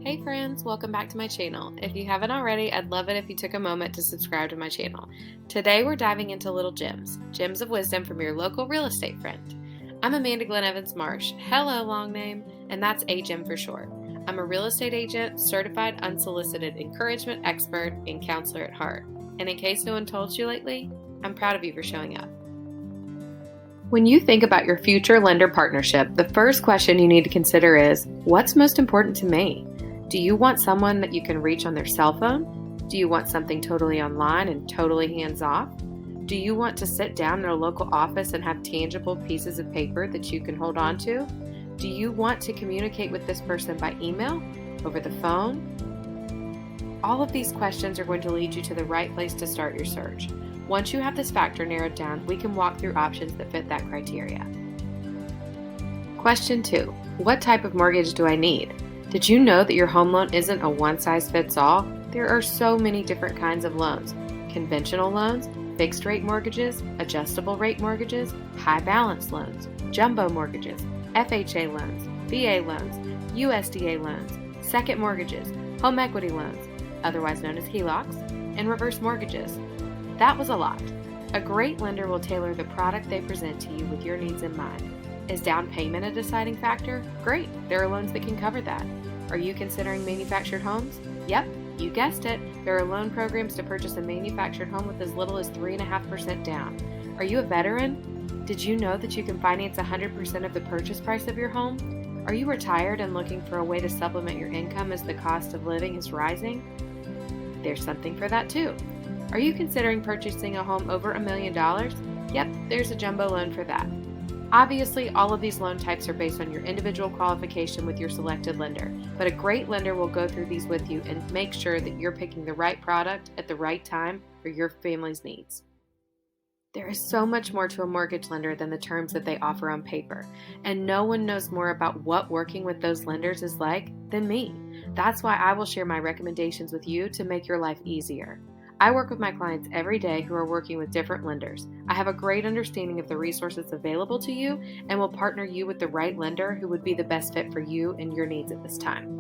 Hey friends, welcome back to my channel. If you haven't already, I'd love it if you took a moment to subscribe to my channel. Today we're diving into little gems of wisdom from your local real estate friend. I'm Amanda Glenn Evans Marsh, hello long name, and that's a.gem for short. I'm a real estate agent, certified unsolicited encouragement expert, and counselor at heart. And in case no one told you lately, I'm proud of you for showing up. When you think about your future lender partnership, the first question you need to consider is, what's most important to me? Do you want someone that you can reach on their cell phone? Do you want something totally online and totally hands-off? Do you want to sit down in a local office and have tangible pieces of paper that you can hold on to? Do you want to communicate with this person by email, over the phone? All of these questions are going to lead you to the right place to start your search. Once you have this factor narrowed down, we can walk through options that fit that criteria. Question 2. What type of mortgage do I need? Did you know that your home loan isn't a one-size-fits-all? There are so many different kinds of loans. Conventional loans, fixed-rate mortgages, adjustable-rate mortgages, high-balance loans, jumbo mortgages, FHA loans, VA loans, USDA loans, second mortgages, home equity loans, otherwise known as HELOCs, and reverse mortgages. That was a lot. A great lender will tailor the product they present to you with your needs in mind. Is down payment a deciding factor? Great, there are loans that can cover that. Are you considering manufactured homes? Yep, you guessed it. There are loan programs to purchase a manufactured home with as little as 3.5% down. Are you a veteran? Did you know that you can finance 100% of the purchase price of your home? Are you retired and looking for a way to supplement your income as the cost of living is rising? There's something for that too. Are you considering purchasing a home over $1 million? Yep, there's a jumbo loan for that. Obviously, all of these loan types are based on your individual qualification with your selected lender, but a great lender will go through these with you and make sure that you're picking the right product at the right time for your family's needs. There is so much more to a mortgage lender than the terms that they offer on paper, and no one knows more about what working with those lenders is like than me. That's why I will share my recommendations with you to make your life easier. I work with my clients every day who are working with different lenders. I have a great understanding of the resources available to you and will partner you with the right lender who would be the best fit for you and your needs at this time.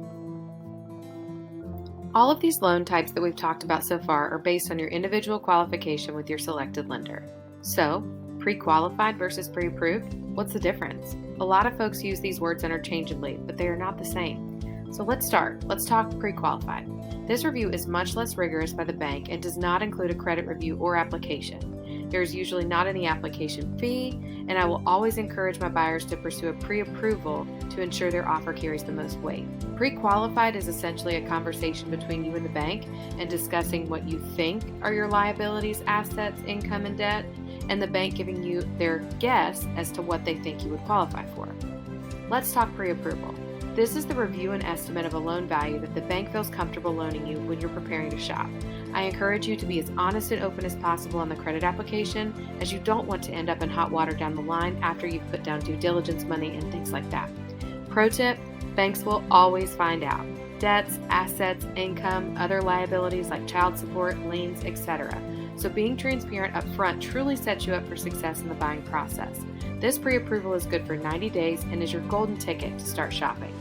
All of these loan types that we've talked about so far are based on your individual qualification with your selected lender. So, pre-qualified versus pre-approved, what's the difference? A lot of folks use these words interchangeably, but they are not the same. So let's start. Let's talk pre-qualified. This review is much less rigorous by the bank and does not include a credit review or application. There is usually not any application fee, and I will always encourage my buyers to pursue a pre-approval to ensure their offer carries the most weight. Pre-qualified is essentially a conversation between you and the bank and discussing what you think are your liabilities, assets, income, and debt, and the bank giving you their guess as to what they think you would qualify for. Let's talk pre-approval. This is the review and estimate of a loan value that the bank feels comfortable loaning you when you're preparing to shop. I encourage you to be as honest and open as possible on the credit application, as you don't want to end up in hot water down the line after you've put down due diligence money and things like that. Pro tip, banks will always find out. Debts, assets, income, other liabilities like child support, liens, etc. So being transparent up front truly sets you up for success in the buying process. This pre-approval is good for 90 days and is your golden ticket to start shopping.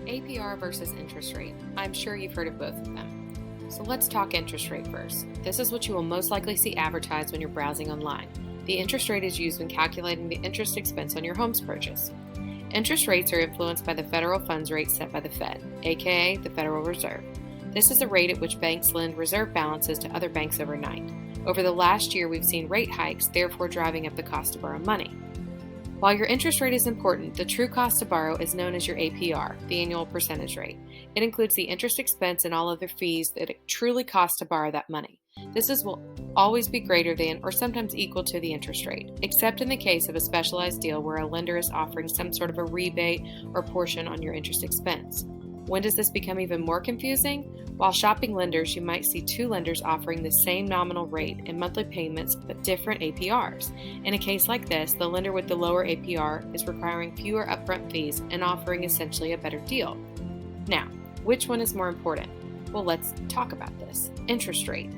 APR versus interest rate. I'm sure you've heard of both of them. So let's talk interest rate first. This is what you will most likely see advertised when you're browsing online. The interest rate is used when calculating the interest expense on your home's purchase. Interest rates are influenced by the federal funds rate set by the Fed, aka the Federal Reserve. This is the rate at which banks lend reserve balances to other banks overnight. Over the last year, we've seen rate hikes, therefore driving up the cost to borrow money. While your interest rate is important, the true cost to borrow is known as your APR, the annual percentage rate. It includes the interest expense and all other fees that it truly costs to borrow that money. Will always be greater than or sometimes equal to the interest rate, except in the case of a specialized deal where a lender is offering some sort of a rebate or portion on your interest expense. When does this become even more confusing? While shopping lenders, you might see two lenders offering the same nominal rate and monthly payments but different APRs. In a case like this, the lender with the lower APR is requiring fewer upfront fees and offering essentially a better deal. Now, which one is more important? Well, let's talk about this. Interest rate.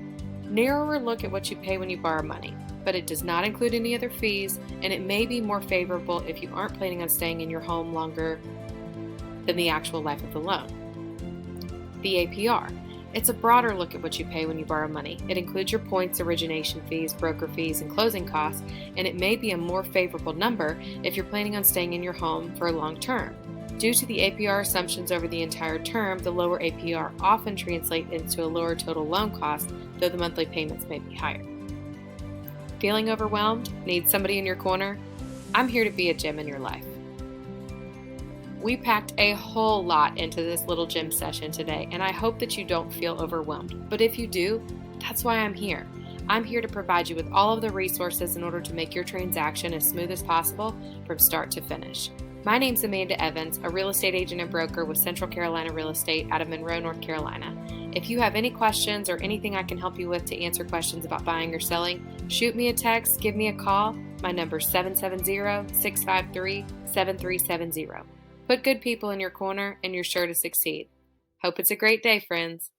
Narrower look at what you pay when you borrow money, but it does not include any other fees, and it may be more favorable if you aren't planning on staying in your home longer than the actual life of the loan. The APR. It's a broader look at what you pay when you borrow money. It includes your points, origination fees, broker fees, and closing costs, and it may be a more favorable number if you're planning on staying in your home for a long term. Due to the APR assumptions over the entire term, the lower APR often translate into a lower total loan cost, though the monthly payments may be higher. Feeling overwhelmed? Need somebody in your corner? I'm here to be a gem in your life. We packed a whole lot into this little gym session today, and I hope that you don't feel overwhelmed. But if you do, that's why I'm here. I'm here to provide you with all of the resources in order to make your transaction as smooth as possible from start to finish. My name's Amanda Evans, a real estate agent and broker with Central Carolina Real Estate out of Monroe, North Carolina. If you have any questions or anything I can help you with to answer questions about buying or selling, shoot me a text, give me a call. My number is 770-653-7370. Put good people in your corner and you're sure to succeed. Hope it's a great day, friends.